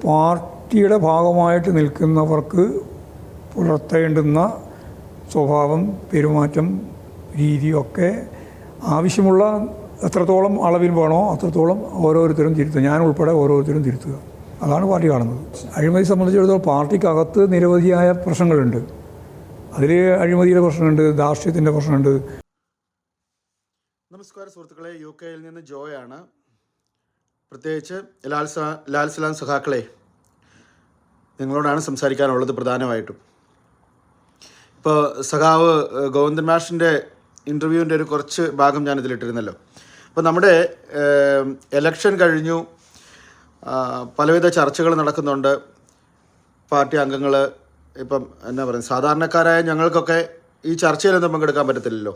പാർട്ടിയുടെ ഭാഗമായിട്ട് നിൽക്കുന്നവർക്ക് പുലർത്തേണ്ടുന്ന സ്വഭാവം, പെരുമാറ്റം, രീതിയൊക്കെ ആവശ്യമുള്ള എത്രത്തോളം അളവിൽ വേണോ അത്രത്തോളം ഓരോരുത്തരും തിരുത്തുക, ഞാൻ ഉൾപ്പെടെ ഓരോരുത്തരും തിരുത്തുക. അതാണ് പാർട്ടി കാണുന്നത്. അഴിമതി സംബന്ധിച്ചിടത്തോളം പാർട്ടിക്കകത്ത് നിരവധിയായ പ്രശ്നങ്ങളുണ്ട്. അതിൽ അഴിമതിയുടെ പ്രശ്നമുണ്ട്, ധാർഷ്ട്യത്തിൻ്റെ പ്രശ്നമുണ്ട്. നമസ്കാരം സുഹൃത്തുക്കളെ, UK യിൽ നിന്ന് ജോയാണ്. പ്രത്യേകിച്ച് ലാൽ സലാം സഖാക്കളെ, നിങ്ങളോടാണ് സംസാരിക്കാനുള്ളത് പ്രധാനമായിട്ടും. ഇപ്പോൾ സഖാവ് ഗോവിന്ദൻ മാഷിൻ്റെ ഇൻ്റർവ്യൂവിൻ്റെ ഒരു കുറച്ച് ഭാഗം ഞാനിതിലിട്ടിരുന്നല്ലോ. അപ്പോൾ നമ്മുടെ എലക്ഷൻ കഴിഞ്ഞു, പലവിധ ചർച്ചകൾ നടക്കുന്നുണ്ട്. പാർട്ടി അംഗങ്ങൾ ഇപ്പം എന്നാ പറയുക, സാധാരണക്കാരായ ഞങ്ങൾക്കൊക്കെ ഈ ചർച്ചയിലൊന്നും പങ്കെടുക്കാൻ പറ്റത്തില്ലല്ലോ.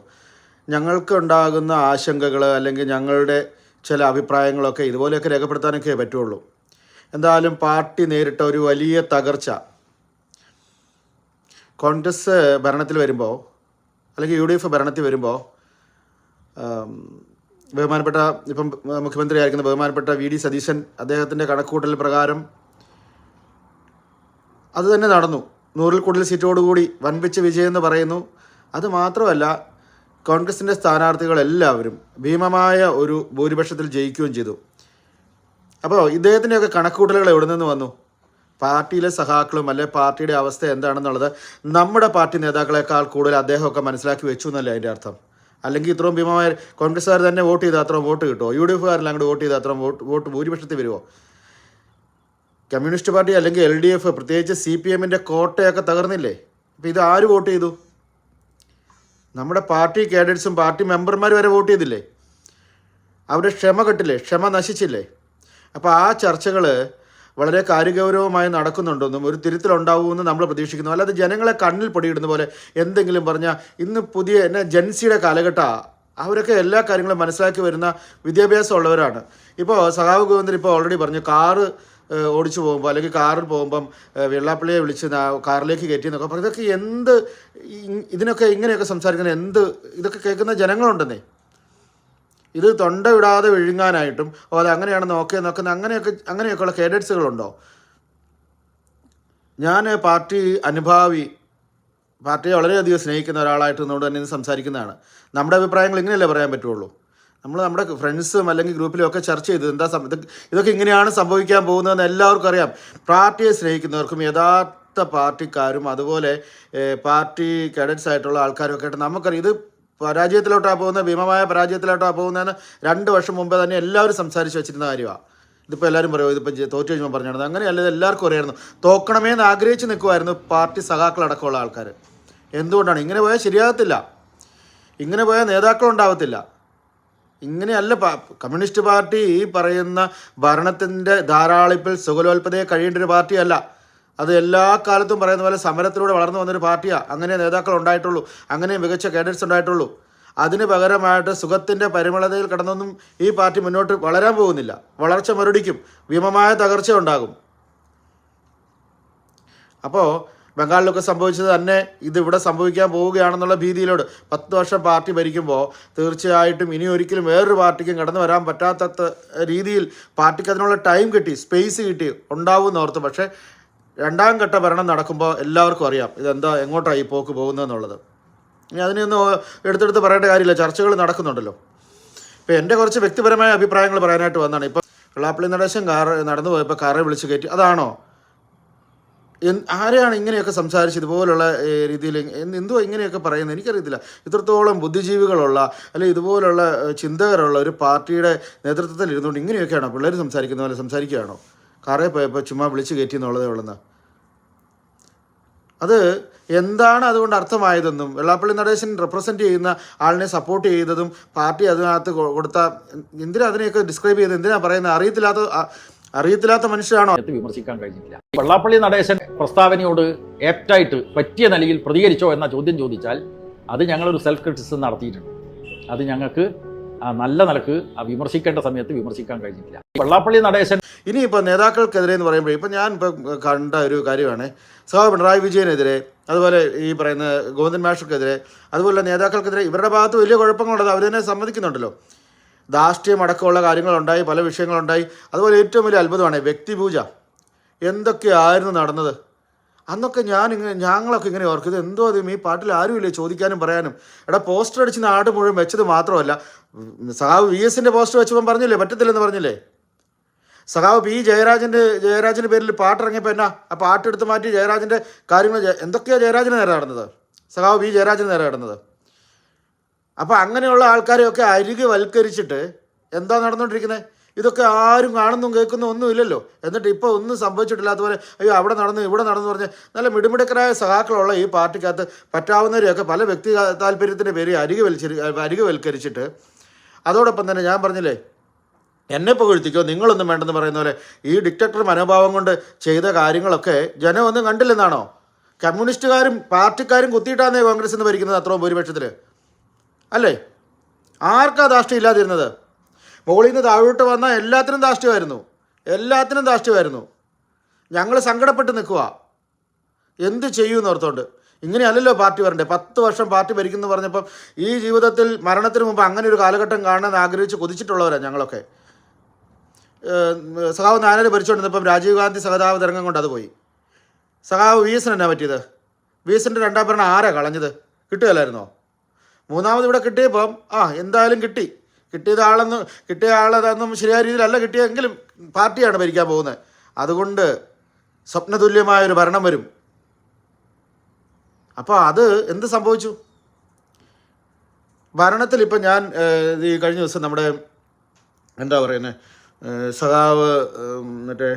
ഞങ്ങൾക്ക് ഉണ്ടാകുന്ന ആശങ്കകൾ അല്ലെങ്കിൽ ഞങ്ങളുടെ ചില അഭിപ്രായങ്ങളൊക്കെ ഇതുപോലെയൊക്കെ രേഖപ്പെടുത്താനൊക്കെ പറ്റുള്ളൂ. എന്തായാലും പാർട്ടി നേരിട്ട ഒരു വലിയ തകർച്ച കോൺഗ്രസ് ഭരണത്തിൽ വരുമ്പോൾ അല്ലെങ്കിൽ UDF ഭരണത്തിൽ വരുമ്പോൾ ബഹുമാനപ്പെട്ട ഇപ്പം മുഖ്യമന്ത്രി ആയിരിക്കുന്ന ബഹുമാനപ്പെട്ട VD സതീശൻ അദ്ദേഹത്തിൻ്റെ കണക്കുകൂട്ടൽ പ്രകാരം അത് തന്നെ നടന്നു. 100-ൽ കൂടുതൽ സീറ്റോടുകൂടി വൻപിച്ച വിജയം എന്ന് പറയുന്നു. അത് മാത്രമല്ല, കോൺഗ്രസിൻ്റെ സ്ഥാനാർത്ഥികളെല്ലാവരും ഭീമമായ ഒരു ഭൂരിപക്ഷത്തിൽ ജയിക്കുകയും ചെയ്തു. അപ്പോൾ ഇദ്ദേഹത്തിൻ്റെയൊക്കെ കണക്കുകൂട്ടലുകൾ എവിടെ നിന്ന് വന്നു? പാർട്ടിയിലെ സഖാക്കളും അല്ലെ പാർട്ടിയുടെ അവസ്ഥ എന്താണെന്നുള്ളത് നമ്മുടെ പാർട്ടി നേതാക്കളെക്കാൾ കൂടുതൽ അദ്ദേഹമൊക്കെ മനസ്സിലാക്കി വെച്ചു എന്നല്ലേ അതിൻ്റെ അർത്ഥം. അല്ലെങ്കിൽ ഇത്രയും ഭീമമായ കോൺഗ്രസ്സുകാർ തന്നെ വോട്ട് ചെയ്താൽ അത്രയും വോട്ട് കിട്ടുമോ? UDFകാരെല്ലാം അങ്ങോട്ട് വോട്ട് ചെയ്താൽ അത്രയും വോട്ട് ഭൂരിപക്ഷത്തിൽ വരുമോ? കമ്മ്യൂണിസ്റ്റ് പാർട്ടി അല്ലെങ്കിൽ LDF, പ്രത്യേകിച്ച് CPMൻ്റെ കോട്ടയൊക്കെ തകർന്നില്ലേ? അപ്പോൾ ഇത് ആര് വോട്ട് ചെയ്തു? നമ്മുടെ പാർട്ടി കാഡറ്റ്സും പാർട്ടി മെമ്പർമാർ വരെ വോട്ട് ചെയ്തില്ലേ? അവരുടെ ക്ഷമ കെട്ടില്ലേ? ക്ഷമ നശിച്ചില്ലേ? അപ്പോൾ ആ ചർച്ചകൾ വളരെ കാര്യഗൗരവമായി നടക്കുന്നുണ്ടെന്നും ഒരു തിരുത്തലുണ്ടാവുമെന്ന് നമ്മൾ പ്രതീക്ഷിക്കുന്നു. അല്ലാതെ ജനങ്ങളെ കണ്ണിൽ പൊടിയിടുന്ന പോലെ എന്തെങ്കിലും പറഞ്ഞാൽ, ഇന്ന് പുതിയ ജെൻസിയുടെ കാലഘട്ടമാണ്. അവരൊക്കെ എല്ലാ കാര്യങ്ങളും മനസ്സിലാക്കി വരുന്ന വിദ്യാഭ്യാസം ഉള്ളവരാണ്. ഇപ്പോൾ സഖാവ് ഗോവിന്ദൻ ഇപ്പോൾ ഓൾറെഡി പറഞ്ഞു, കാറ് ഓടിച്ചു പോകുമ്പോൾ അല്ലെങ്കിൽ കാറിൽ പോകുമ്പം വെള്ളാപ്പള്ളിയെ വിളിച്ച് കാറിലേക്ക് കയറ്റി എന്നൊക്കെ പറഞ്ഞു. ഇതൊക്കെ എന്ത്, ഇതിനൊക്കെ ഇങ്ങനെയൊക്കെ സംസാരിക്കുന്ന എന്ത്, ഇതൊക്കെ കേൾക്കുന്ന ജനങ്ങളുണ്ടെന്നേ. ഇത് തൊണ്ട വിടാതെ വിഴുങ്ങാനായിട്ടും അത് അങ്ങനെയാണ് നോക്കുന്ന അങ്ങനെയൊക്കെയുള്ള കേഡറ്റ്സുകളുണ്ടോ? ഞാൻ പാർട്ടി അനുഭാവി, പാർട്ടിയെ വളരെയധികം സ്നേഹിക്കുന്ന ഒരാളായിട്ട് നമ്മളോട് തന്നെ സംസാരിക്കുന്നതാണ്. നമ്മുടെ അഭിപ്രായങ്ങൾ ഇങ്ങനെയല്ലേ പറയാൻ പറ്റുള്ളൂ. നമ്മൾ നമ്മുടെ ഫ്രണ്ട്സും അല്ലെങ്കിൽ ഗ്രൂപ്പിലും ഒക്കെ ചർച്ച ചെയ്ത് ഇതൊക്കെ ഇങ്ങനെയാണ് സംഭവിക്കാൻ പോകുന്നതെന്ന് എല്ലാവർക്കും അറിയാം. പാർട്ടിയെ സ്നേഹിക്കുന്നവർക്കും യഥാർത്ഥ പാർട്ടിക്കാരും അതുപോലെ പാർട്ടി കേഡറ്റ്സ് ആയിട്ടുള്ള ആൾക്കാരും ഒക്കെ ആയിട്ട് നമുക്കറിയാം ഇത് പരാജയത്തിലോട്ടാണ് പോകുന്നത്, ഭീമമായ പരാജയത്തിലോട്ടാണ് പോകുന്നതെന്ന് 2 വർഷം മുമ്പേ തന്നെ എല്ലാവരും സംസാരിച്ച് വെച്ചിരുന്ന കാര്യമാണ്. ഇതിപ്പോൾ എല്ലാവരും പറയുമോ ഇതിപ്പോൾ തോറ്റു കഴിയുമ്പോൾ പറഞ്ഞത്? അങ്ങനെയല്ല, ഇത് എല്ലാവർക്കും അറിയായിരുന്നു. തോക്കണമെന്ന് ആഗ്രഹിച്ച് നിൽക്കുമായിരുന്നു പാർട്ടി സഖാക്കളടക്കമുള്ള ആൾക്കാർ. എന്തുകൊണ്ടാണ്? ഇങ്ങനെ പോയാൽ ശരിയാകത്തില്ല, ഇങ്ങനെ പോയാൽ നേതാക്കളുണ്ടാവത്തില്ല. ഇങ്ങനെയല്ല കമ്മ്യൂണിസ്റ്റ് പാർട്ടി ഈ പറയുന്ന ഭരണത്തിൻ്റെ ധാരാളിപ്പിൽ സുഖലോൽപതയെ കഴിയേണ്ട ഒരു പാർട്ടിയല്ല. അത് എല്ലാ കാലത്തും പറയുന്ന പോലെ സമരത്തിലൂടെ വളർന്നു വന്നൊരു പാർട്ടിയാണ്. അങ്ങനെ നേതാക്കൾ ഉണ്ടായിട്ടുള്ളൂ, അങ്ങനെ മികച്ച കേഡറ്റ്സ് ഉണ്ടായിട്ടുള്ളൂ. അതിന് പകരമായിട്ട് സുഖത്തിൻ്റെ പരിമളതയിൽ കിടന്നൊന്നും ഈ പാർട്ടി മുന്നോട്ട് വളരാൻ പോകുന്നില്ല. വളർച്ച മുരടിക്കും, ഭീമമായ തകർച്ച ഉണ്ടാകും. അപ്പോൾ ബംഗാളിലൊക്കെ സംഭവിച്ചത് തന്നെ ഇതിവിടെ സംഭവിക്കാൻ പോവുകയാണെന്നുള്ള ഭീതിയിലോട് 10 വർഷം പാർട്ടി ഭരിക്കുമ്പോൾ തീർച്ചയായിട്ടും ഇനി ഒരിക്കലും വേറൊരു പാർട്ടിക്കും കടന്നു വരാൻ പറ്റാത്ത രീതിയിൽ പാർട്ടിക്ക് അതിനുള്ള ടൈം കിട്ടി, സ്പേസ് കിട്ടി ഉണ്ടാവുമെന്ന് ഓർത്ത്. പക്ഷേ 2ാം ഘട്ട ഭരണം നടക്കുമ്പോൾ എല്ലാവർക്കും അറിയാം ഇതെന്താ, എങ്ങോട്ടാണ് ഈ പോക്ക് പോകുന്നതെന്നുള്ളത്. ഇനി അതിനൊന്നും എടുത്തെടുത്ത് പറയേണ്ട കാര്യമില്ല, ചർച്ചകൾ നടക്കുന്നുണ്ടല്ലോ. ഇപ്പോൾ എൻ്റെ കുറച്ച് വ്യക്തിപരമായ അഭിപ്രായങ്ങൾ പറയാനായിട്ട് വന്നതാണ്. ഇപ്പോൾ വെള്ളാപ്പള്ളി നടേശൻ നടന്നു പോയപ്പോൾ കാറെ വിളിച്ച് കയറ്റി, അതാണോ? ആരെയാണ് ഇങ്ങനെയൊക്കെ സംസാരിച്ച് ഇതുപോലുള്ള രീതിയിൽ എന്തുവാ ഇങ്ങനെയൊക്കെ പറയുന്നത്? എനിക്കറിയത്തില്ല. ഇത്രത്തോളം ബുദ്ധിജീവികളുള്ള അല്ലെങ്കിൽ ഇതുപോലുള്ള ചിന്തകരുള്ള ഒരു പാർട്ടിയുടെ നേതൃത്വത്തിൽ ഇരുന്നുകൊണ്ട് ഇങ്ങനെയൊക്കെയാണോ പിള്ളേർ സംസാരിക്കുന്ന പോലെ സംസാരിക്കുകയാണോ? കാറേ പോയപ്പോൾ ചുമ്മാ വിളിച്ച് കയറ്റി എന്നുള്ളതേ ഉള്ളെന്ന്. അത് എന്താണ് അതുകൊണ്ട് അർത്ഥമായതെന്നും വെള്ളാപ്പള്ളി നടേശൻ റെപ്രസെൻ്റ് ചെയ്യുന്ന ആളിനെ സപ്പോർട്ട് ചെയ്തതും പാർട്ടി അതിനകത്ത് കൊടുത്ത എന്തിനാ അതിനെയൊക്കെ ഡിസ്ക്രൈബ് ചെയ്ത് എന്തിനാ പറയുന്നത്? അറിയത്തില്ലാത്ത മനുഷ്യരാണോ? വിമർശിക്കാൻ കഴിഞ്ഞിട്ടില്ല. വെള്ളാപ്പള്ളി നടേശൻ പ്രസ്താവനയോട് ആപ്റ്റായിട്ട് പറ്റിയ നിലയിൽ പ്രതികരിച്ചോ എന്ന ചോദ്യം ചോദിച്ചാൽ അത് ഞങ്ങളൊരു സെൽഫ് ക്രിറ്റിസിസം നടത്തിയിട്ടുണ്ട്. അത് ഞങ്ങൾക്ക് നല്ല നിലക്ക് വിമർശിക്കേണ്ട സമയത്ത് വിമർശിക്കാൻ കഴിഞ്ഞിട്ടില്ല. വെള്ളാപ്പള്ളി നടേശൻ ഇനിയിപ്പോൾ നേതാക്കൾക്കെതിരെ എന്ന് പറയുമ്പോൾ ഇപ്പം ഞാൻ കണ്ട ഒരു കാര്യമാണ്, സഖാവ് പിണറായി വിജയനെതിരെ, അതുപോലെ ഈ പറയുന്ന ഗോവിന്ദൻ മാഷർക്കെതിരെ, അതുപോലെ നേതാക്കൾക്കെതിരെ ഇവരുടെ ഭാഗത്ത് വലിയ കുഴപ്പങ്ങളുള്ളത് അവർ തന്നെ സമ്മതിക്കുന്നുണ്ടല്ലോ. ധാർഷ്ട്യം അടക്കമുള്ള കാര്യങ്ങളുണ്ടായി, പല വിഷയങ്ങളുണ്ടായി. അതുപോലെ ഏറ്റവും വലിയ അത്ഭുതമാണ് വ്യക്തിപൂജ. എന്തൊക്കെയായിരുന്നു നടന്നത്. അന്നൊക്കെ ഞങ്ങളൊക്കെ ഇങ്ങനെ ഓർക്കും, ഇത് എന്തോ അതും ഈ പാട്ടിൽ ആരുമില്ലേ ചോദിക്കാനും പറയാനും. പോസ്റ്റർ അടിച്ച് നാട് മുഴുവൻ വെച്ചത് മാത്രമല്ല, സഖാവ് VS-ൻ്റെ പോസ്റ്റർ വെച്ചപ്പം പറഞ്ഞില്ലേ പറ്റത്തില്ലെന്ന് പറഞ്ഞില്ലേ. സഖാവ് ജയരാജൻ്റെ പേരിൽ പാട്ടിറങ്ങിയപ്പോൾ എന്നാ ആ പാട്ടെടുത്ത് മാറ്റി ജയരാജൻ്റെ കാര്യങ്ങൾ എന്തൊക്കെയാണ് ജയരാജന് നേരെ നടന്നത്, സഖാവ് ജയരാജന് നേരെ നടന്നത്. അപ്പോൾ അങ്ങനെയുള്ള ആൾക്കാരെയൊക്കെ അരികുവൽക്കരിച്ചിട്ട് എന്താ നടന്നുകൊണ്ടിരിക്കുന്നത്? ഇതൊക്കെ ആരും കാണുന്നും കേൾക്കുന്നതും ഒന്നുമില്ലല്ലോ. എന്നിട്ട് ഇപ്പോൾ ഒന്നും സംഭവിച്ചിട്ടില്ലാത്ത പോലെ അയ്യോ അവിടെ നടന്നു ഇവിടെ നടന്നു പറഞ്ഞ് നല്ല മിടുമിടുക്കരായ സഖാക്കളുള്ള ഈ പാർട്ടിക്കകത്ത് പറ്റാവുന്നവരെയൊക്കെ പല വ്യക്തി താല്പര്യത്തിൻ്റെ പേര് അരികുവൽക്കരിച്ചിട്ട് അതോടൊപ്പം തന്നെ ഞാൻ പറഞ്ഞില്ലേ എന്നെ പുകഴ്ത്തിക്കോ നിങ്ങളൊന്നും വേണ്ടെന്ന് പറയുന്ന പോലെ ഈ ഡിക്റ്റേറ്റർ മനോഭാവം കൊണ്ട് ചെയ്ത കാര്യങ്ങളൊക്കെ ജനമൊന്നും കണ്ടില്ലെന്നാണോ? കമ്മ്യൂണിസ്റ്റുകാരും പാർട്ടിക്കാരും കുത്തിയിട്ടാന്നേ കോൺഗ്രസ് എന്ന് ഭരിക്കുന്നത് അത്രയും ഭൂരിപക്ഷത്തിൽ അല്ലേ? ആർക്കാ ധാർഷ്ട്യം ഇല്ലാതിരുന്നത്? മുകളിൽ നിന്ന് താഴോട്ട് വന്നാൽ എല്ലാത്തിനും ധാർഷ്ട്യമായിരുന്നു. ഞങ്ങൾ സങ്കടപ്പെട്ട് നിൽക്കുക, എന്ത് ചെയ്യുമെന്ന് ഓർത്തോണ്ട്. ഇങ്ങനെയല്ലല്ലോ പാർട്ടി വരണ്ടേ. 10 വർഷം പാർട്ടി ഭരിക്കുന്നു പറഞ്ഞപ്പം ഈ ജീവിതത്തിൽ മരണത്തിന് മുമ്പ് അങ്ങനെ ഒരു കാലഘട്ടം കാണാൻ ആഗ്രഹിച്ച് കൊതിച്ചിട്ടുള്ളവരാണ് ഞങ്ങളൊക്കെ. സഖാവ് നായർ ഭരിച്ചുകൊണ്ടിരുന്നപ്പം രാജീവ് ഗാന്ധി സഹതാപ തരംഗം കൊണ്ട് അത് പോയി. സഖാവ് VS-ന് എന്നാ പറ്റിയത്? VS-ൻ്റെ 2ാം ഭരണം ആരാ കളഞ്ഞത്? കിട്ടുകയല്ലായിരുന്നോ? 3ാമത് ഇവിടെ കിട്ടിയപ്പം എന്തായാലും കിട്ടിയ ആളതൊന്നും ശരിയായ രീതിയിലല്ല കിട്ടിയെങ്കിലും പാർട്ടിയാണ് ഭരിക്കാൻ പോകുന്നത്. അതുകൊണ്ട് സ്വപ്നതുല്യമായൊരു ഭരണം വരും. അപ്പോൾ അത് എന്ത് സംഭവിച്ചു? ഭരണത്തിൽ ഇപ്പം ഞാൻ ഈ കഴിഞ്ഞ ദിവസം നമ്മുടെ എന്താ പറയുന്നത് സഖാവ് മറ്റേ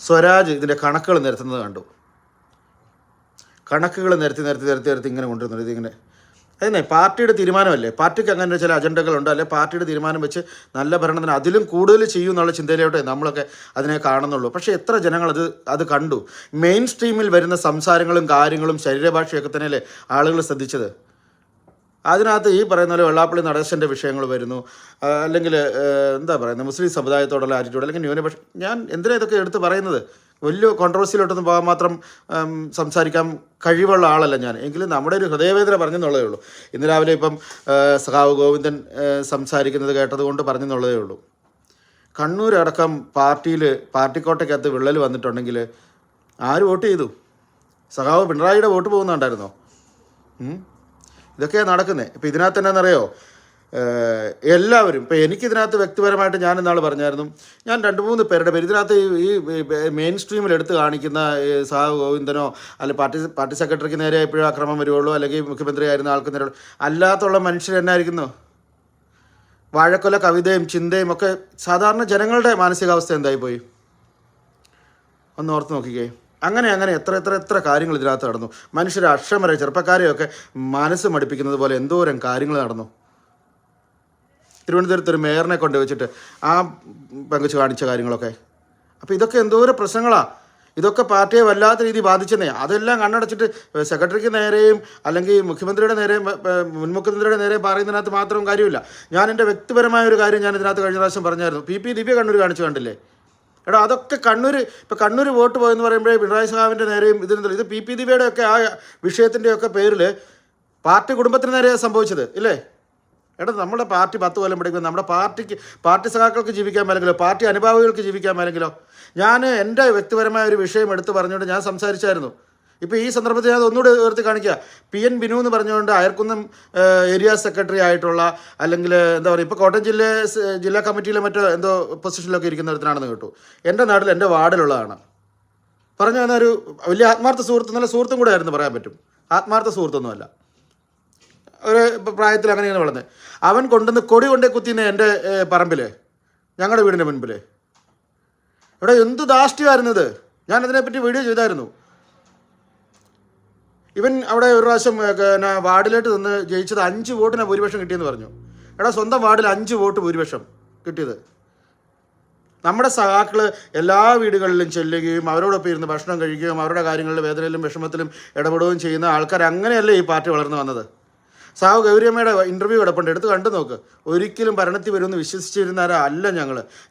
സ്വരാജ് ഇതിൻ്റെ കണക്കുകൾ നിരത്തുന്നത് കണ്ടു. കണക്കുകൾ നിരത്തി ഇങ്ങനെ കൊണ്ടുവരുന്നത് ഇതിങ്ങനെ അതന്നെ പാർട്ടിയുടെ തീരുമാനമല്ലേ. പാർട്ടിക്ക് അങ്ങനെ ചില അജണ്ടകളുണ്ട്, അല്ലെ പാർട്ടിയുടെ തീരുമാനം വെച്ച് നല്ല ഭരണത്തിന് അതിലും കൂടുതൽ ചെയ്യും എന്നുള്ള ചിന്തയിലോട്ടെ നമ്മളൊക്കെ അതിനെ കാണുന്നുള്ളൂ. പക്ഷേ എത്ര ജനങ്ങൾ അത് കണ്ടു? മെയിൻ സ്ട്രീമിൽ വരുന്ന സംസാരങ്ങളും കാര്യങ്ങളും ശരീരഭാഷയൊക്കെ തന്നെയല്ലേ ആളുകൾ ശ്രദ്ധിച്ചത്. അതിനകത്ത് ഈ പറയുന്ന പോലെ വെള്ളാപ്പള്ളി നടേശൻ്റെ വിഷയങ്ങൾ വരുന്നു, അല്ലെങ്കിൽ എന്താ പറയുന്നത് മുസ്ലിം സമുദായത്തോടുള്ള ആറ്റിറ്റ്യൂഡ്, അല്ലെങ്കിൽ ന്യൂനപക്ഷ. ഞാൻ എന്തിനാ ഇതൊക്കെ എടുത്ത് പറയുന്നത്? വലിയ കോൺട്രവേഴ്സിയിലോട്ടൊന്നും പോകാൻ മാത്രം സംസാരിക്കാൻ കഴിവുള്ള ആളല്ല ഞാൻ. എങ്കിലും നമ്മുടെ ഒരു ഹൃദയവേദന പറഞ്ഞെന്നുള്ളതേ ഉള്ളൂ. ഇന്ന് രാവിലെ ഇപ്പം സഖാവ് ഗോവിന്ദൻ സംസാരിക്കുന്നത് കേട്ടതുകൊണ്ട് പറഞ്ഞെന്നുള്ളതേ ഉള്ളൂ. കണ്ണൂരടക്കം പാർട്ടിക്കോട്ടയ്ക്കകത്ത് വിള്ളൽ വന്നിട്ടുണ്ടെങ്കിൽ ആര് വോട്ട് ചെയ്തു? സഖാവ് പിണറായിയുടെ വോട്ട് പോകുന്നുണ്ടായിരുന്നോ? ഇതൊക്കെയാണ് നടക്കുന്നത്. ഇപ്പം ഇതിനകത്ത് എന്നാണെന്നറിയോ, എല്ലാവരും ഇപ്പോൾ എനിക്കിതിനകത്ത് വ്യക്തിപരമായിട്ട് ഞാൻ ഇന്നാൾ പറഞ്ഞായിരുന്നു, ഞാൻ 2-3 പേരുടെ പേര് ഇതിനകത്ത് ഈ മെയിൻ സ്ട്രീമിൽ എടുത്ത് കാണിക്കുന്ന സഖാവ് ഗോവിന്ദനോ അല്ലെ പാർട്ടി സെക്രട്ടറിക്ക് നേരെ എപ്പോഴും ആക്രമണം വരുവുള്ളൂ, അല്ലെങ്കിൽ മുഖ്യമന്ത്രി ആയിരുന്ന ആൾക്ക് നേരെ അല്ലാത്തുള്ള മനുഷ്യർ എന്നായിരിക്കുന്നു? വാഴക്കൊല കവിതയും ചിന്തയും ഒക്കെ സാധാരണ ജനങ്ങളുടെ മാനസികാവസ്ഥ എന്തായിപ്പോയി ഒന്ന് ഓർത്ത് നോക്കിക്കേ. അങ്ങനെ എത്ര കാര്യങ്ങൾ ഇതിനകത്ത് നടന്നു. മനുഷ്യരെ അക്ഷമരെ ചെറുപ്പക്കാരെയൊക്കെ മനസ്സ് മടുപ്പിക്കുന്നത് പോലെ എന്തോരം കാര്യങ്ങൾ നടന്നു. തിരുവനന്തപുരത്ത് ഒരു മേയറിനെ കൊണ്ട് വെച്ചിട്ട് പങ്കുവച്ച് കാണിച്ച കാര്യങ്ങളൊക്കെ. അപ്പോൾ ഇതൊക്കെ എന്തോരം പ്രശ്നങ്ങളാണ്. ഇതൊക്കെ പാർട്ടിയെ വല്ലാത്ത രീതിയിൽ ബാധിച്ചെന്നേ. അതെല്ലാം കണ്ണടച്ചിട്ട് സെക്രട്ടറിക്ക് നേരെയും അല്ലെങ്കിൽ മുഖ്യമന്ത്രിയുടെ നേരെയും മുൻമുഖ്യമന്ത്രിയുടെ നേരെയും പറയുന്നതിനകത്ത് മാത്രം കാര്യമില്ല. ഞാൻ എൻ്റെ വ്യക്തിപരമായ ഒരു കാര്യം ഞാൻ ഇതിനകത്ത് കഴിഞ്ഞ പ്രാവശ്യം പറഞ്ഞായിരുന്നു. PP ദിവ്യ കണ്ണൂർ കാണിച്ചു കണ്ടില്ലേ? അതൊക്കെ കണ്ണൂർ വോട്ട് പോയെന്ന് പറയുമ്പോഴേ പിണറായി സഖാവിൻ്റെ നേരെയും ഇത് PP ദിവ്യയുടെ ഒക്കെ ആ വിഷയത്തിൻ്റെയൊക്കെ പേരിൽ പാർട്ടി കുടുംബത്തിന് നേരെയാണ് സംഭവിച്ചത് ഇല്ലേ? നമ്മുടെ പാർട്ടി 10 കൊല്ലം പഠിക്കുന്നത് നമ്മുടെ പാർട്ടി സഖാക്കൾക്ക് ജീവിക്കാൻ മേലെങ്കിലോ പാർട്ടി അനുഭാവികൾക്ക് ജീവിക്കാൻ മേലെങ്കിലോ? ഞാൻ എൻ്റെ വ്യക്തിപരമായ ഒരു വിഷയം എടുത്ത് പറഞ്ഞുകൊണ്ട് ഞാൻ സംസാരിച്ചായിരുന്നു. ഇപ്പോൾ ഈ സന്ദർഭത്തിൽ ഞാൻ ഒന്നുകൂടി ഉയർത്തി കാണിക്കുക. PN ബിനു എന്ന് പറഞ്ഞുകൊണ്ട് അയർക്കുന്നം ഏരിയ സെക്രട്ടറി ആയിട്ടുള്ള, അല്ലെങ്കിൽ എന്താ പറയുക, ഇപ്പോൾ കോട്ടയം ജില്ലാ കമ്മിറ്റിയിലെ മറ്റോ എന്തോ പൊസിഷനിലൊക്കെ ഇരിക്കുന്ന ഒരുത്തനാണെന്ന് കേട്ടു. എൻ്റെ നാട്ടിൽ എൻ്റെ വാർഡിലുള്ളതാണ്. പറഞ്ഞു വന്ന ഒരു വലിയ ആത്മാർത്ഥ സുഹൃത്ത്, നല്ല സുഹൃത്തും കൂടെ ആയിരുന്നു പറയാൻ പറ്റും. ആത്മാർത്ഥ സുഹൃത്തൊന്നുമല്ല, ഒരു പ്രായത്തിൽ അങ്ങനെയാണ് വളർന്നത്. അവൻ കൊണ്ടുവന്ന് കൊടി കൊണ്ടേ കുത്തിന്ന് എൻ്റെ പറമ്പിൽ, ഞങ്ങളുടെ വീടിൻ്റെ മുൻപിൽ. എന്ത് ധാർഷ്ട്യമായിരുന്നത്! ഞാനതിനെപ്പറ്റി വീഡിയോ ചെയ്തായിരുന്നു. ഇവൻ അവിടെ ഒരു പ്രാവശ്യം വാർഡിലോട്ട് നിന്ന് ജയിച്ചത് 5 വോട്ടിന് ഭൂരിപക്ഷം കിട്ടിയെന്ന് പറഞ്ഞു. സ്വന്തം വാർഡിൽ 5 വോട്ട് ഭൂരിപക്ഷം കിട്ടിയത്. നമ്മുടെ സഖാക്കൾ എല്ലാ വീടുകളിലും ചെല്ലുകയും അവരോടൊപ്പം ഇരുന്ന് ഭക്ഷണം കഴിക്കുകയും അവരുടെ കാര്യങ്ങളിൽ വേദനയിലും വിഷമത്തിലും ഇടപെടുകയും ചെയ്യുന്ന ആൾക്കാർ. അങ്ങനെയല്ലേ ഈ പാർട്ടി വളർന്നു വന്നത്? സഖാവ് ഗൗരിയമ്മയുടെ ഇൻ്റർവ്യൂ കിടപ്പുണ്ട്, എടുത്ത് കണ്ടു നോക്ക്. ഒരിക്കലും ഭരണത്തിൽ വരുമെന്ന് വിശ്വസിച്ചിരുന്നവരല്ല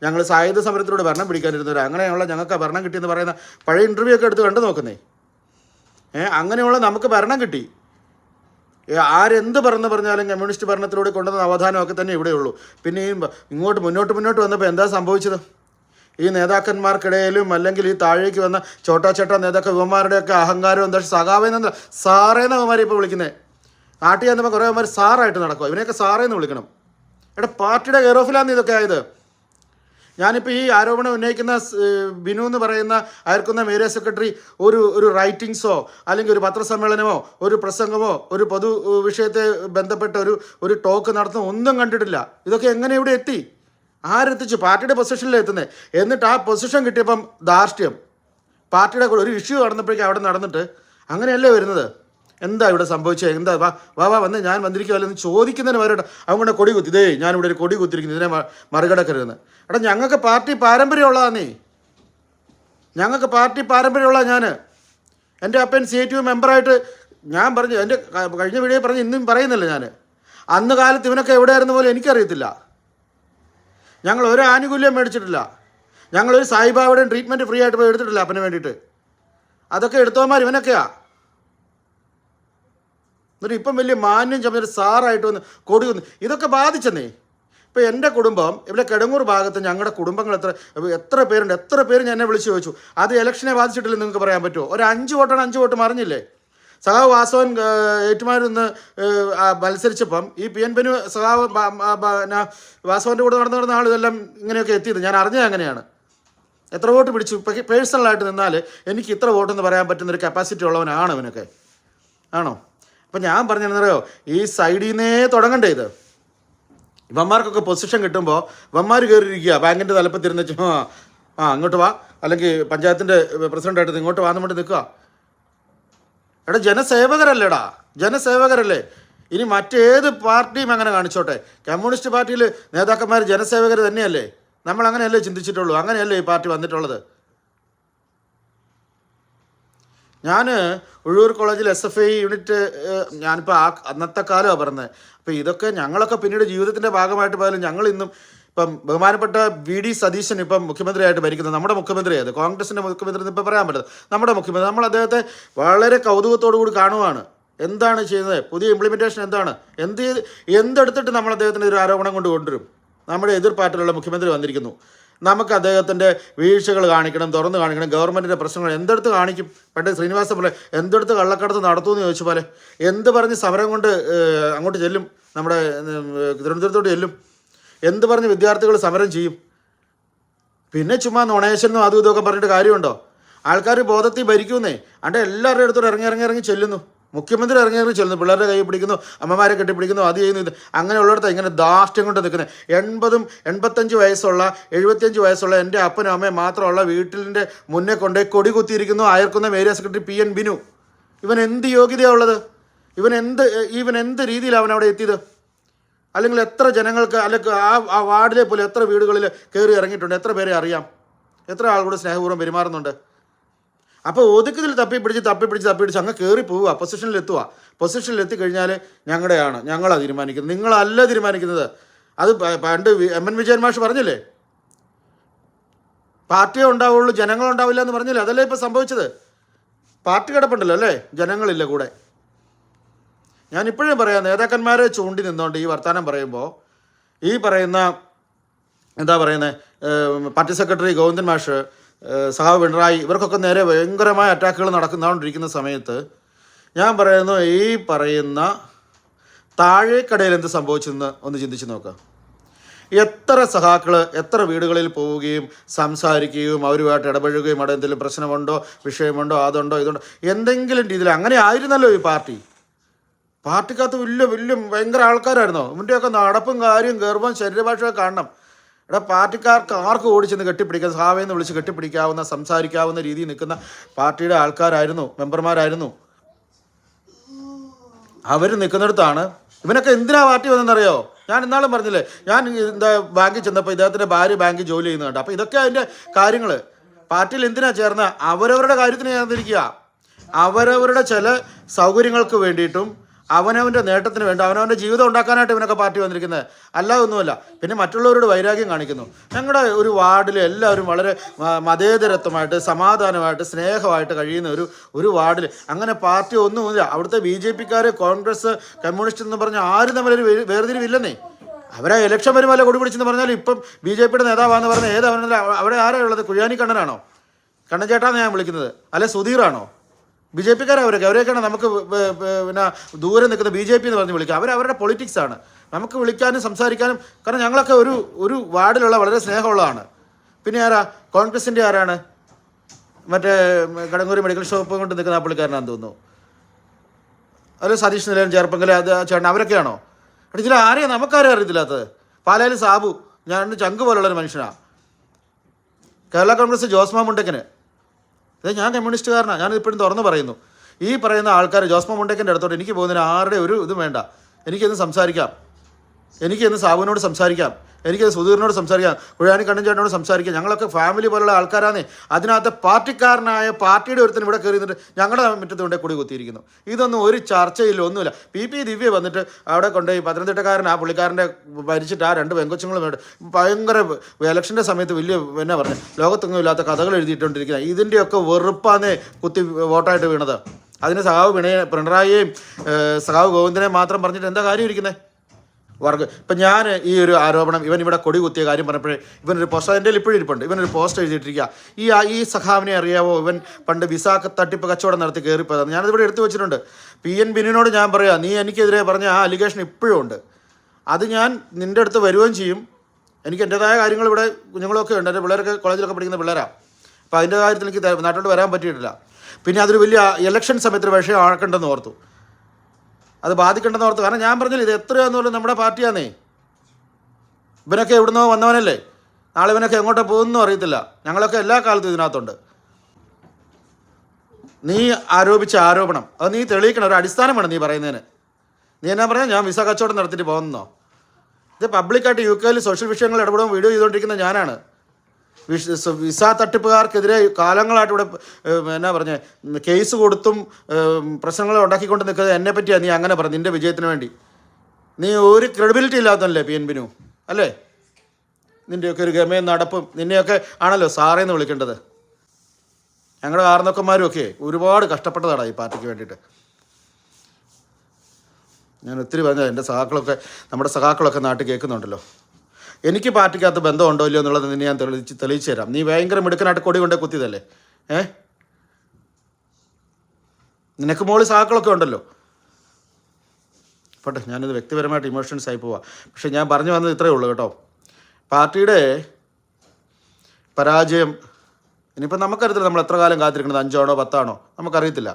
ഞങ്ങൾ സായുധ സമരത്തിലൂടെ ഭരണം പിടിക്കാനിരുന്നവർ. അങ്ങനെയുള്ള ഞങ്ങൾക്ക് ഭരണം കിട്ടിയെന്ന് പറയുന്ന പഴയ ഇൻ്റർവ്യൂ ഒക്കെ എടുത്ത് കണ്ടു നോക്കുന്നേ. അങ്ങനെയുള്ള നമുക്ക് ഭരണം കിട്ടി. ആരെന്ത് പറഞ്ഞാലും കമ്മ്യൂണിസ്റ്റ് ഭരണത്തിലൂടെ കൊണ്ടുവന്ന അവധാനമൊക്കെ തന്നെ ഇവിടെയുള്ളൂ. പിന്നെ മുന്നോട്ട് വന്നപ്പോൾ എന്താ സംഭവിച്ചത്? ഈ നേതാക്കന്മാർക്കിടയിലും അല്ലെങ്കിൽ ഈ താഴേക്ക് വന്ന ചോട്ടാ നേതാക്കൾ യുവന്മാരുടെയൊക്കെ അഹങ്കാരം എന്താ സഖാവെന്ന സാറേന്ന് അവന്മാരെ ഇപ്പോൾ വിളിക്കുന്നത്. നാട്ടിൽ ചെന്നപ്പോൾ കുറേ അവന്മാർ സാറായിട്ട് നടക്കുക. ഇവനെയൊക്കെ സാറേന്ന് വിളിക്കണം. എടാ പാർട്ടിയുടെ കെയർ ഓഫിലാന്ന് ഇതൊക്കെ ആയത്. ഞാനിപ്പോൾ ഈ ആരോപണം ഉന്നയിക്കുന്ന ബിനു എന്ന് പറയുന്ന അയർക്കുന്ന ഏരിയ സെക്രട്ടറി ഒരു റൈറ്റിങ്സോ അല്ലെങ്കിൽ ഒരു പത്രസമ്മേളനമോ ഒരു പ്രസംഗമോ ഒരു പൊതു വിഷയത്തെ ബന്ധപ്പെട്ട ഒരു ടോക്ക് നടത്തുന്ന ഒന്നും കണ്ടിട്ടില്ല. ഇതൊക്കെ എങ്ങനെ ഇവിടെ എത്തി? ആരെത്തിച്ചു? പാർട്ടിയുടെ പൊസിഷനിൽ എത്തുന്നത്. എന്നിട്ട് ആ പൊസിഷൻ കിട്ടിയപ്പം ധാർഷ്ട്യം പാർട്ടിയുടെ ഒരു ഇഷ്യൂ നടന്നപ്പോഴേക്കും അവിടെ നടന്നിട്ട് അങ്ങനെയല്ലേ വരുന്നത്. എന്താ ഇവിടെ സംഭവിച്ചത്? എന്താ വാ വന്ന് ഞാൻ വന്നിരിക്കുമല്ലോ എന്ന് ചോദിക്കുന്നതിന് വരട്ടെ അവൻ കൊണ്ട് കൊടി കുത്തി. ഇതേ ഞാനിവിടെ ഒരു കൊടി കുത്തിരിക്കുന്നു, ഇതിനെ മറികടക്കരുതെന്ന്. എടാ ഞങ്ങൾക്ക് പാർട്ടി പാരമ്പര്യമുള്ളതാന്നേ. ഞങ്ങൾക്ക് പാർട്ടി പാരമ്പര്യമുള്ള ഞാൻ എൻ്റെ അപ്പൻ CITU മെമ്പറായിട്ട് ഞാൻ പറഞ്ഞു, എൻ്റെ കഴിഞ്ഞ വീഡിയോ പറഞ്ഞ് ഇന്നും പറയുന്നില്ല ഞാൻ. അന്ന് കാലത്ത് ഇവനൊക്കെ എവിടെയായിരുന്ന പോലെ എനിക്കറിയത്തില്ല. ഞങ്ങൾ ഒരു ആനുകൂല്യം മേടിച്ചിട്ടില്ല. ഞങ്ങളൊരു സായിബാബയുടെയും ട്രീറ്റ്മെൻറ്റ് ഫ്രീ ആയിട്ട് പോയി എടുത്തിട്ടില്ല അപ്പന് വേണ്ടിയിട്ട്. അതൊക്കെ എടുത്തവന്മാർ ഇവനൊക്കെയാ. എന്നിട്ട് ഇപ്പം വലിയ മാന്യം ചമഞ്ഞൊരു സാറായിട്ട് വന്ന് കൊടി വന്ന് ഇതൊക്കെ ബാധിച്ചെന്നേ. ഇപ്പോൾ എൻ്റെ കുടുംബം ഇവിടെ കിടങ്ങൂർ ഭാഗത്ത് ഞങ്ങളുടെ കുടുംബങ്ങൾ എത്ര പേരുണ്ട്, എത്ര പേര് ഞാൻ എന്നെ വിളിച്ച് ചോദിച്ചു. അത് ഇലക്ഷനെ ബാധിച്ചിട്ടില്ലെന്ന് നിങ്ങൾക്ക് പറയാൻ പറ്റുമോ? ഒരു 5 വോട്ടാണ്, 5 വോട്ട് മറിഞ്ഞില്ലേ? സഖാവ് വാസവൻ ഏറ്റുമാനൊന്ന് മത്സരിച്ചപ്പം ഈ PN ബിനു സഖാവ് വാസവൻ്റെ കൂടെ നടന്ന ആൾ ഇതെല്ലാം ഇങ്ങനെയൊക്കെ എത്തിയത് ഞാൻ അറിഞ്ഞത് അങ്ങനെയാണ്. എത്ര വോട്ട് പിടിച്ചു? പേഴ്സണലായിട്ട് നിന്നാൽ എനിക്ക് ഇത്ര വോട്ടെന്ന് പറയാൻ പറ്റുന്നൊരു കപ്പാസിറ്റി ഉള്ളവനാണ് ഇവനൊക്കെ, ആണോ? അപ്പം ഞാൻ പറഞ്ഞെന്നറിയോ, ഈ സൈഡിൽ നിന്നേ തുടങ്ങണ്ടേ ഇത്. ഇവന്മാർക്കൊക്കെ പൊസിഷൻ കിട്ടുമ്പോൾ ഇവന്മാർ കയറിയിരിക്കുക ബാങ്കിൻ്റെ തലപ്പത്തിരുന്ന് അങ്ങോട്ട് വാ, അല്ലെങ്കിൽ പഞ്ചായത്തിൻ്റെ പ്രസിഡൻ്റായിട്ട് ഇങ്ങോട്ട് വാന്ന് വേണ്ടി നിൽക്കുക. എടാ ജനസേവകരല്ലേടാ, ജനസേവകരല്ലേ. ഇനി മറ്റേത് പാർട്ടിയും അങ്ങനെ കാണിച്ചോട്ടെ. കമ്മ്യൂണിസ്റ്റ് പാർട്ടിയിൽ നേതാക്കന്മാർ ജനസേവകർ തന്നെയല്ലേ. നമ്മൾ അങ്ങനെയല്ലേ ചിന്തിച്ചിട്ടുള്ളൂ, അങ്ങനെയല്ലേ ഈ പാർട്ടി വന്നിട്ടുള്ളത്. ഞാൻ ഉഴൂർ കോളേജിൽ SFI യൂണിറ്റ് ഞാനിപ്പോൾ അന്നത്തെ കാലമാണ് പറഞ്ഞത്. അപ്പോൾ ഇതൊക്കെ ഞങ്ങളൊക്കെ പിന്നീട് ജീവിതത്തിൻ്റെ ഭാഗമായിട്ട് പോയാലും ഞങ്ങൾ ഇന്നും ഇപ്പം ബഹുമാനപ്പെട്ട VD സതീശൻ ഇപ്പം മുഖ്യമന്ത്രിയായിട്ട് ഭരിക്കുന്നത് നമ്മുടെ മുഖ്യമന്ത്രിയത്, കോൺഗ്രസിൻ്റെ മുഖ്യമന്ത്രി എന്ന് ഇപ്പോൾ പറയാൻ പറ്റുന്നത് നമ്മുടെ മുഖ്യമന്ത്രി. നമ്മൾ അദ്ദേഹത്തെ വളരെ കൗതുകത്തോടു കൂടി കാണുവാണ്. എന്താണ് ചെയ്യുന്നത്, പുതിയ ഇംപ്ലിമെൻറ്റേഷൻ എന്താണ്, എന്തെടുത്തിട്ട് നമ്മൾ അദ്ദേഹത്തിന് ഒരു ആരോപണം കൊണ്ടുവരും. നമ്മുടെ എതിർ പാർട്ടിയിലുള്ള മുഖ്യമന്ത്രി വന്നിരിക്കുന്നു, നമുക്ക് അദ്ദേഹത്തിൻ്റെ വീഴ്ചകൾ കാണിക്കണം, തുറന്ന് കാണിക്കണം, ഗവൺമെൻറ്റിൻ്റെ പ്രശ്നങ്ങൾ എന്തെടുത്ത് കാണിക്കും. പണ്ട് ശ്രീനിവാസ പോലെ എന്തെടുത്ത് കള്ളക്കടത്ത് നടത്തുമെന്ന് ചോദിച്ച പോലെ എന്ത് പറഞ്ഞ് സമരം കൊണ്ട് അങ്ങോട്ട് ചെല്ലും, നമ്മുടെ തിരുവനന്തപുരത്തോട്ട് ചെല്ലും, എന്ത് പറഞ്ഞ് വിദ്യാർത്ഥികൾ സമരം ചെയ്യും. പിന്നെ ചുമ്മാ നൊണേഷനും അതും ഇതൊക്കെ പറഞ്ഞിട്ട് കാര്യമുണ്ടോ? ആൾക്കാർ ബോധത്തിൽ ഭരിക്കുന്നേ. അണ്ട് എല്ലാവരുടെ അടുത്തോട്ട് ഇറങ്ങി ചെല്ലുന്നു. മുഖ്യമന്ത്രി ഇറങ്ങി ചെല്ലുന്നു, പിള്ളേരുടെ കൈ പിടിക്കുന്നു, അമ്മമാരെ കെട്ടിപ്പിടിക്കുന്നു, അത് ചെയ്യുന്നു. ഇത് അങ്ങനെയുള്ളിടത്ത് ഇങ്ങനെ ധാർഷ്ട്യം കൊണ്ട് നിൽക്കുന്നത്. 85 വയസ്സുള്ള 75 വയസ്സുള്ള എൻ്റെ അപ്പനും അമ്മയും മാത്രമുള്ള വീട്ടിൻ്റെ മുന്നേ കൊണ്ടേ കൊടി കുത്തിയിരിക്കുന്നു Ayarkunnam area secretary PN Binu. ഇവൻ എന്ത് യോഗ്യതയാണ് ഉള്ളത്? ഇവൻ എന്ത് രീതിയിലാണ് അവൻ അവിടെ എത്തിയത്? അല്ലെങ്കിൽ എത്ര ജനങ്ങൾക്ക്, അല്ലെങ്കിൽ ആ വാർഡിലെ പോലും എത്ര വീടുകളിൽ കയറി ഇറങ്ങിയിട്ടുണ്ട്, എത്ര പേരെ അറിയാം, എത്ര ആളുകൂടെ സ്നേഹപൂർവ്വം പെരുമാറുന്നുണ്ട്. അപ്പോൾ ഒതുക്കത്തിൽ തപ്പിപ്പിടിച്ച് അങ്ങ് കയറി പോവുക, പൊസിഷനിലെത്തി കഴിഞ്ഞാൽ ഞങ്ങളാണ് തീരുമാനിക്കുന്നത്, നിങ്ങളല്ല തീരുമാനിക്കുന്നത്. അത് പണ്ട് MN വിജയൻ മാഷ് പറഞ്ഞില്ലേ, പാർട്ടിയെ ഉണ്ടാവുള്ളൂ ജനങ്ങളുണ്ടാവില്ല എന്ന് പറഞ്ഞില്ലേ? അതല്ലേ ഇപ്പോൾ സംഭവിച്ചത്. പാർട്ടി കിടപ്പുണ്ടല്ലോ അല്ലേ, ജനങ്ങളില്ല കൂടെ. ഞാനിപ്പോഴും പറയാം, നേതാക്കന്മാരെ ചൂണ്ടി നിന്നുകൊണ്ട് ഈ വർത്തമാനം പറയുമ്പോൾ ഈ പറയുന്ന പാർട്ടി സെക്രട്ടറി ഗോവിന്ദൻ മാഷ്, സഹാവ് പിണറായി, ഇവർക്കൊക്കെ നേരെ ഭയങ്കരമായ അറ്റാക്കുകൾ നടന്നുകൊണ്ടിരിക്കുന്ന സമയത്ത് ഞാൻ പറയുന്നു, ഈ പറയുന്ന താഴേക്കടയിൽ എന്ത് സംഭവിച്ചെന്ന് ഒന്ന് ചിന്തിച്ച് നോക്കുക. എത്ര സഖാക്കൾ എത്ര വീടുകളിൽ പോവുകയും സംസാരിക്കുകയും അവരുമായിട്ട് ഇടപഴകുകയും അവിടെ എന്തെങ്കിലും പ്രശ്നമുണ്ടോ, വിഷയമുണ്ടോ, അതുണ്ടോ ഇതുണ്ടോ, എന്തെങ്കിലും രീതിയിൽ അങ്ങനെ ആയിരുന്നല്ലോ ഈ പാർട്ടിക്കകത്ത് വലിയ ഭയങ്കര ആൾക്കാരായിരുന്നോ. ഇവൻ്റെയൊക്കെ നടപ്പും കാര്യം ഗർഭം ശരീരഭാഷയൊക്കെ കാണണം. എടാ പാർട്ടിക്കാർക്ക് ആർക്കും ഓടിച്ചെന്ന് കെട്ടിപ്പിടിക്കാൻ, സാവേന്ന് വിളിച്ച് കെട്ടിപ്പിടിക്കാവുന്ന, സംസാരിക്കാവുന്ന രീതിയിൽ നിൽക്കുന്ന പാർട്ടിയുടെ ആൾക്കാരായിരുന്നു, മെമ്പർമാരായിരുന്നു. അവർ നിൽക്കുന്നിടത്താണ് ഇവനൊക്കെ എന്തിനാ പാർട്ടി വന്നതെന്നറിയോ? ഞാൻ ഇന്നാളും പറഞ്ഞില്ലേ, ഞാൻ ബാങ്കിൽ ചെന്നപ്പോൾ ഇദ്ദേഹത്തിൻ്റെ ഭാര്യ ബാങ്കിൽ ജോലി ചെയ്യുന്നുണ്ട്. അപ്പോൾ ഇതൊക്കെ അതിൻ്റെ കാര്യങ്ങൾ. പാർട്ടിയിൽ എന്തിനാ ചേർന്ന? അവരവരുടെ കാര്യത്തിന് ചേർന്നിരിക്കുക. അവരവരുടെ ചില സൗകര്യങ്ങൾക്ക് വേണ്ടിയിട്ടും അവനവൻ്റെ നേട്ടത്തിന് വേണ്ടി അവനവൻ്റെ ജീവിതം ഉണ്ടാക്കാനായിട്ട് ഇവനൊക്കെ പാർട്ടി വന്നിരിക്കുന്നത്, അല്ലാതെ ഒന്നുമല്ല. പിന്നെ മറ്റുള്ളവരോട് വൈരാഗ്യം കാണിക്കുന്നു. ഞങ്ങളുടെ ഒരു വാർഡിൽ എല്ലാവരും വളരെ മതേതരത്വമായിട്ട് സമാധാനമായിട്ട് സ്നേഹമായിട്ട് കഴിയുന്ന ഒരു വാർഡിൽ അങ്ങനെ പാർട്ടി ഒന്നുമില്ല. അവിടുത്തെ BJPക്കാർ, കോൺഗ്രസ്, കമ്മ്യൂണിസ്റ്റ് എന്ന് പറഞ്ഞാൽ ആരും തമ്മിലൊരു വേർതിരിവില്ലെന്നേ. അവരെ ഇലക്ഷൻ വരുമ്പോൾ കൊടി പിടിച്ചെന്ന് പറഞ്ഞാൽ ഇപ്പം BJPയുടെ നേതാവാന്ന് പറഞ്ഞ അവിടെ ആരാ ഉള്ളത്? കുഴിയാനി കണ്ണനാണോ? കണ്ണൻ ചേട്ടാന്ന് ഞാൻ വിളിക്കുന്നത്, അല്ലെ സുധീറാണോ? BJPക്കാരാണ് അവരെയൊക്കെയാണ് നമുക്ക് പിന്നെ ദൂരെ നിൽക്കുന്ന BJP എന്ന് പറഞ്ഞ് വിളിക്കുക. അവരുടെ പൊളിറ്റിക്സാണ്. നമുക്ക് വിളിക്കാനും സംസാരിക്കാനും, കാരണം ഞങ്ങളൊക്കെ ഒരു വാർഡിലുള്ള വളരെ സ്നേഹമുള്ളതാണ്. പിന്നെ ആരാ? കോൺഗ്രസിൻ്റെ ആരാണ്? മറ്റേ കടങ്ങൂരി മെഡിക്കൽ ഷോപ്പ് കൊണ്ട് നിൽക്കുന്ന ആ പുള്ളിക്കാരനാണെന്ന് തോന്നുന്നു. അതിൽ സതീഷ് നിലയം ചേർപ്പെങ്കിൽ അത് ചേട്ടൻ അവരൊക്കെയാണോ? ഇതിൽ ആരെയാണ് നമുക്കാരും അറിയത്തില്ലാത്തത്? പാലായിൽ സാബു, ഞാൻ ചങ്ക് പോലുള്ളൊരു മനുഷ്യനാണ്. കേരള കോൺഗ്രസ് ജോസ്മാ മുണ്ടക്കന്, ഇത് ഞാൻ കമ്മ്യൂണിസ്റ്റുകാരനാണ്, ഞാനിത് ഇപ്പോഴും തുറന്ന് പറയുന്നു. ഈ പറയുന്ന ആൾക്കാർ ജോസ്മാ മുണ്ടക്കൻ്റെ അടുത്തോട്ട് എനിക്ക് പോകുന്നതിന് ആരുടെ ഒരു ഇതും വേണ്ട. എനിക്കിന്ന് സംസാരിക്കാം, എനിക്കിന്ന് സാബുവിനോട് സംസാരിക്കാം, എനിക്കത് സുധീറിനോട് സംസാരിക്കാം, കുഴാനി കണ്ണൻ ചേട്ടനോട് സംസാരിക്കാം. ഞങ്ങളൊക്കെ ഫാമിലി പോലുള്ള ആൾക്കാരാന്നേ. അതിനകത്ത് പാർട്ടിക്കാരനായ പാർട്ടിയുടെ ഒരുത്തന് ഇവിടെ കയറി നിന്നിട്ട് ഞങ്ങളുടെ മുറ്റത്ത് കൊണ്ടേ കൊടി കുത്തിയിരിക്കുന്നു. ഇതൊന്നും ഒരു ചർച്ചയില്ല, ഒന്നുമില്ല. PP ദിവ്യ വന്നിട്ട് അവിടെ കൊണ്ടുപോയി പത്തനംതിട്ടക്കാരൻ ആ പുള്ളിക്കാരൻ്റെ ഭരിച്ചിട്ട് ആ 2 പെങ്കൊച്ചുങ്ങളും ഭയങ്കര ഇലക്ഷൻ്റെ സമയത്ത് വലിയ എന്നാ പറഞ്ഞു ലോകത്തൊന്നും ഇല്ലാത്ത കഥകൾ എഴുതിയിട്ടുകൊണ്ടിരിക്കുന്നത്. ഇതിൻ്റെയൊക്കെ വെറുപ്പാന്നേ കുത്തി വോട്ടായിട്ട് വീണത്. അതിന് സഖാവ് പിണറായിയെയും സഖാവ് ഗോവിന്ദനെയും മാത്രം പറഞ്ഞിട്ട് എന്താ കാര്യം ഇരിക്കുന്നത്? ഇപ്പം ഞാൻ ഈ ഒരു ആരോപണം, ഇവൻ ഇവിടെ കൊടി കുത്തിയ കാര്യം പറഞ്ഞപ്പോഴേ ഇവനൊരു പോസ്റ്റ്, എൻ്റെ ഇപ്പോഴും ഇരിപ്പുണ്ട്, ഇവനൊരു പോസ്റ്റ് എഴുതിയിട്ടിരിക്കുക. ഈ സഖാവിനെ അറിയാവോ? ഇവൻ പണ്ട് വിസ തട്ടിപ്പ് കച്ചവടം നടത്തി കയറിപ്പോയതാണ്. ഞാനിതിവിടെ എടുത്തു വെച്ചിട്ടുണ്ട്. PN ബിനുവിനോട് ഞാൻ പറയാം, നീ എനിക്കെതിരെ പറഞ്ഞ ആ അലിഗേഷൻ ഇപ്പോഴും ഉണ്ട്. അത് ഞാൻ നിൻ്റെ അടുത്ത് വരികയും ചെയ്യും. എനിക്ക് എൻ്റേതായ കാര്യങ്ങൾ ഇവിടെ കുഞ്ഞുങ്ങളൊക്കെ ഉണ്ട്, എൻ്റെ പിള്ളേരൊക്കെ കോളേജിലൊക്കെ പഠിക്കുന്ന പിള്ളേരാണ്. അപ്പോൾ അതിൻ്റെ കാര്യത്തിൽ എനിക്ക് നാട്ടിലോട്ട് വരാൻ പറ്റിയിട്ടില്ല. പിന്നെ അതൊരു വലിയ ഇലക്ഷൻ സമയത്തൊരു വിഷയം ആക്കണ്ടെന്ന് ഓർത്തു, അത് ബാധിക്കേണ്ടെന്ന് ഓർത്തു. കാരണം ഞാൻ പറഞ്ഞില്ല, ഇത് എത്രയാന്ന് പറഞ്ഞാൽ നമ്മുടെ പാർട്ടിയാന്നേ. ഇവനൊക്കെ എവിടുന്നോ വന്നവനല്ലേ, നാളെ ഇവനൊക്കെ എങ്ങോട്ട് പോകുന്നു അറിയത്തില്ല. ഞങ്ങളൊക്കെ എല്ലാ കാലത്തും ഇതിനകത്തുണ്ട്. നീ ആരോപിച്ച ആരോപണം അത് നീ തെളിയിക്കണം, ഒരു അടിസ്ഥാനം വേണം നീ പറയുന്നതിന്. നീ എന്നാ പറയാം, ഞാൻ വിസ കച്ചവടം നടത്തിയിട്ട് പോകുന്നോ? ഇത് പബ്ലിക്കായിട്ട് UK സോഷ്യൽ വിഷയങ്ങൾ ഇടപെടുമ്പോൾ വീഡിയോ ചെയ്തുകൊണ്ടിരിക്കുന്ന ഞാനാണ്. വിസ തട്ടിപ്പുകാർക്കെതിരെ കാലങ്ങളായിട്ട് ഇവിടെ എന്നാ പറഞ്ഞ കേസ് കൊടുത്തും പ്രശ്നങ്ങൾ ഉണ്ടാക്കിക്കൊണ്ട് നിൽക്കുന്നത് എന്നെ പറ്റിയാണ്. നീ അങ്ങനെ പറഞ്ഞു നിൻ്റെ വിജയത്തിന് വേണ്ടി. നീ ഒരു ക്രെഡിബിലിറ്റി ഇല്ലാത്തല്ലേ PN ബിനു, അല്ലേ? നിൻ്റെയൊക്കെ ഒരു ഗമയും നടപ്പും നിന്നെയൊക്കെ ആണല്ലോ സാറേന്ന് വിളിക്കേണ്ടത്. ഞങ്ങളുടെ കാരണവന്മാരും ഒക്കെ ഒരുപാട് കഷ്ടപ്പെട്ടതാണ് ഈ പാർട്ടിക്ക് വേണ്ടിയിട്ട്. ഞാൻ ഒത്തിരി പറഞ്ഞത് എൻ്റെ സഖാക്കളൊക്കെ, നമ്മുടെ സഖാക്കളൊക്കെ നാട്ടിൽ കേൾക്കുന്നുണ്ടല്ലോ. എനിക്ക് പാർട്ടിക്കകത്ത് ബന്ധമുണ്ടോ ഇല്ലയോ എന്നുള്ളത് നിന്നെ ഞാൻ തെളിയിച്ചു തരാം. നീ ഭയങ്കര മിടുക്കനായിട്ട് കൊടി കൊണ്ടേ കുത്തിയതല്ലേ? നിനക്ക് മോളിൽ സഖാക്കളൊക്കെ ഉണ്ടല്ലോ. പോട്ടെ, ഞാനിത് വ്യക്തിപരമായിട്ട് ഇമോഷൻസ് ആയി പോവാം. പക്ഷെ ഞാൻ പറഞ്ഞു വന്നത് ഇത്രയേ ഉള്ളൂ കേട്ടോ. പാർട്ടിയുടെ പരാജയം ഇനിയിപ്പോൾ നമുക്കറിയത്തില്ല, നമ്മൾ എത്ര കാലം കാത്തിരിക്കുന്നത്, 5 ആണോ 10 ആണോ നമുക്കറിയത്തില്ല.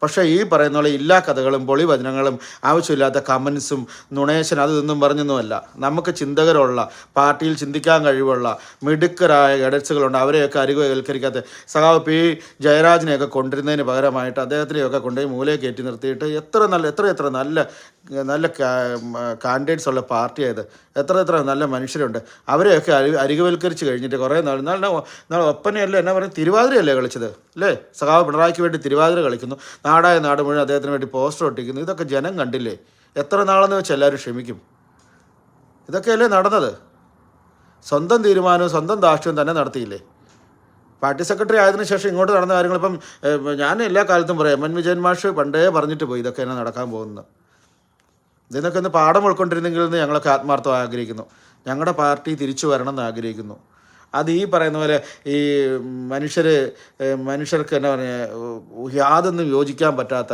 പക്ഷേ ഈ പറയുന്ന പോലെ ഇല്ലാ കഥകളും പൊളിവചനങ്ങളും ആവശ്യമില്ലാത്ത കമൻസും നുണേശൻ അത് ഇതൊന്നും പറഞ്ഞൊന്നുമല്ല. നമുക്ക് ചിന്തകരുള്ള, പാർട്ടിയിൽ ചിന്തിക്കാൻ കഴിവുള്ള മിടുക്കരായ ഗഡറ്റ്സുകളുണ്ട്. അവരെയൊക്കെ അരികുവൽക്കരിക്കാത്ത സഖാവ് P ജയരാജനെയൊക്കെ കൊണ്ടിരുന്നതിന് പകരമായിട്ട് അദ്ദേഹത്തിനെയൊക്കെ കൊണ്ടുപോയി മൂലയെ കയറ്റി നിർത്തിയിട്ട് എത്ര നല്ല കാൻഡിഡേറ്റ്സ് ഉള്ള പാർട്ടിയായത്, എത്ര നല്ല മനുഷ്യരുണ്ട്. അവരെയൊക്കെ അരികുവൽക്കരിച്ച് കഴിഞ്ഞിട്ട് കുറേ നാൾ ഒപ്പനയല്ലേ എന്നാ പറയുക, തിരുവാതിരയല്ലേ കളിച്ചത് അല്ലേ? സഖാവ് പിണറായിക്ക് വേണ്ടി തിരുവാതിര കളിക്കുന്നു, നാടായ നാട് മുഴുവൻ അദ്ദേഹത്തിന് വേണ്ടി പോസ്റ്റർ ഒട്ടിക്കുന്നു. ഇതൊക്കെ ജനം കണ്ടില്ലേ? എത്ര നാളെന്ന് വെച്ച് എല്ലാവരും ക്ഷമിക്കും? ഇതൊക്കെയല്ലേ നടന്നത്? സ്വന്തം തീരുമാനവും സ്വന്തം ധാർഷ്ട്യവും തന്നെ നടത്തിയില്ലേ? പാർട്ടി സെക്രട്ടറി ആയതിനു ശേഷം ഇങ്ങോട്ട് നടന്ന കാര്യങ്ങൾ ഇപ്പം ഞാൻ എല്ലാ കാലത്തും പറയാം, MN വിജയൻ മാഷ് പണ്ടേ പറഞ്ഞിട്ട് പോയി ഇതൊക്കെ തന്നെ നടക്കാൻ പോകുന്നത്. ഇതിനൊക്കെ ഒന്ന് പാഠം ഉൾക്കൊണ്ടിരുന്നെങ്കിൽ എന്ന് ഞങ്ങളൊക്കെ ആത്മാർത്ഥം ആഗ്രഹിക്കുന്നു. ഞങ്ങളുടെ പാർട്ടി തിരിച്ചു വരണം എന്ന് ആഗ്രഹിക്കുന്നു. അത് ഈ പറയുന്ന പോലെ ഈ മനുഷ്യർക്ക് എന്നാ പറയുക, യാതൊന്നും യോജിക്കാൻ പറ്റാത്ത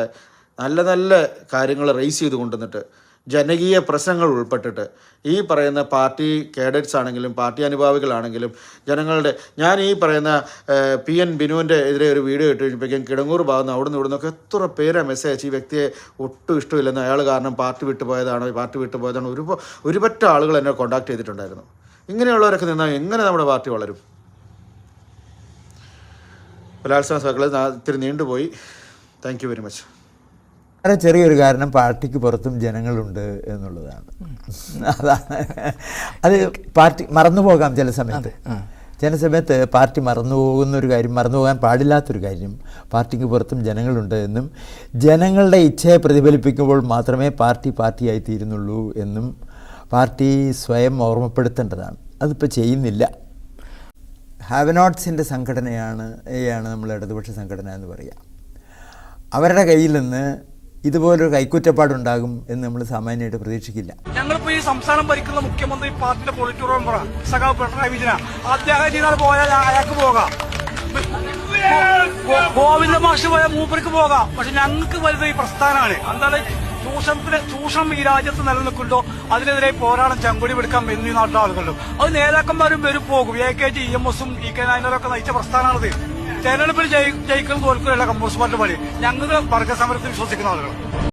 നല്ല കാര്യങ്ങൾ റേസ് ചെയ്ത് കൊണ്ടുവന്നിട്ട് ജനകീയ പ്രശ്നങ്ങൾ ഉൾപ്പെട്ടിട്ട് ഈ പറയുന്ന പാർട്ടി കേഡറ്റ്സ് ആണെങ്കിലും പാർട്ടി അനുഭാവികളാണെങ്കിലും ജനങ്ങളുടെ, ഞാൻ ഈ പറയുന്ന PN ബിനുവിൻ്റെ എതിരെ ഒരു വീഡിയോ ഇട്ട് കഴിഞ്ഞപ്പോഴേക്കും കിടങ്ങൂർ ഭാഗത്ത് അവിടുന്ന് ഇവിടുന്നൊക്കെ എത്ര പേരെ മെസ്സേജ്, ഈ വ്യക്തിയെ ഒട്ടും ഇഷ്ടമില്ലെന്ന്, അയാൾ കാരണം പാർട്ടി വിട്ടുപോയതാണോ ഒരുപറ്റ ആളുകൾ എന്നെ കോൺടാക്ട് ചെയ്തിട്ടുണ്ടായിരുന്നു. ഇങ്ങനെയുള്ളവരൊക്കെ നിന്നാൽ എങ്ങനെ നമ്മുടെ പാർട്ടി വളരും? ബലാത്സംഗ സഭകൾ ഇത്തിരി നീണ്ടുപോയി. Thank you very much. വളരെ ചെറിയൊരു കാരണം പാർട്ടിക്ക് പുറത്തും ജനങ്ങളുണ്ട് എന്നുള്ളതാണ്. അതാണ് അത് പാർട്ടി മറന്നു പോകാം ചില സമയത്ത് പാർട്ടി മറന്നുപോകുന്നൊരു കാര്യം, മറന്നുപോകാൻ പാടില്ലാത്തൊരു കാര്യം. പാർട്ടിക്ക് പുറത്തും ജനങ്ങളുണ്ട് എന്നും ജനങ്ങളുടെ ഇച്ഛയെ പ്രതിഫലിപ്പിക്കുമ്പോൾ മാത്രമേ പാർട്ടിയായി തീരുന്നുള്ളൂ എന്നും പാർട്ടി സ്വയം ഓർമ്മപ്പെടുത്തേണ്ടതാണ്. അതിപ്പോൾ ചെയ്യുന്നില്ല. ഹാവ് നോട്ട്സിൻ്റെ സംഘടനയാണ് നമ്മൾ ഇടതുപക്ഷ സംഘടന എന്ന് പറയുക. അവരുടെ കയ്യിൽ നിന്ന് ഇതുപോലൊരു കൈക്കുറ്റപ്പാടുണ്ടാകും എന്ന് നമ്മൾ സാമാന്യമായിട്ട് പ്രതീക്ഷിക്കില്ല. ഞങ്ങളിപ്പോ ഈ സംസ്ഥാനം ഭരിക്കുന്ന മുഖ്യമന്ത്രി പാർട്ടിയുടെ പൊളിറ്റ് ബ്യൂറോ മെമ്പറാ സഖാവ് പിണറായി വിജയൻ. അദ്ദേഹം പോയാൽ അയാൾക്ക് പോകാം, ഗോവിന്ദ മാഷ് പോയാൽ മൂപ്പർക്ക് പോകാം. പക്ഷെ ഞങ്ങൾക്ക് വലുത് ഈ പ്രസ്ഥാനമാണ്. എന്താണ് ചൂഷണം ഈ രാജ്യത്ത് നിലനിൽക്കുന്നുണ്ടോ അതിനെതിരെ പോരാടം ചങ്കുടി പിടിക്കാൻ എന്നീ നാട്ടിലെ ആളുകളുണ്ട്. അത് നേതാക്കന്മാരും വരും പോകും. AKG, EMSഉം EK നായനൊക്കെ നയിച്ച പ്രസ്ഥാനമാണത്. തെരഞ്ഞെടുപ്പിൽ ജയിക്കുന്ന തോൽക്കുകയല്ല കമ്മ്യൂണിസ്റ്റ് പാർട്ടി പണി. ഞങ്ങൾ വർഗ സമരത്തിൽ വിശ്വസിക്കുന്ന ആളുകൾ.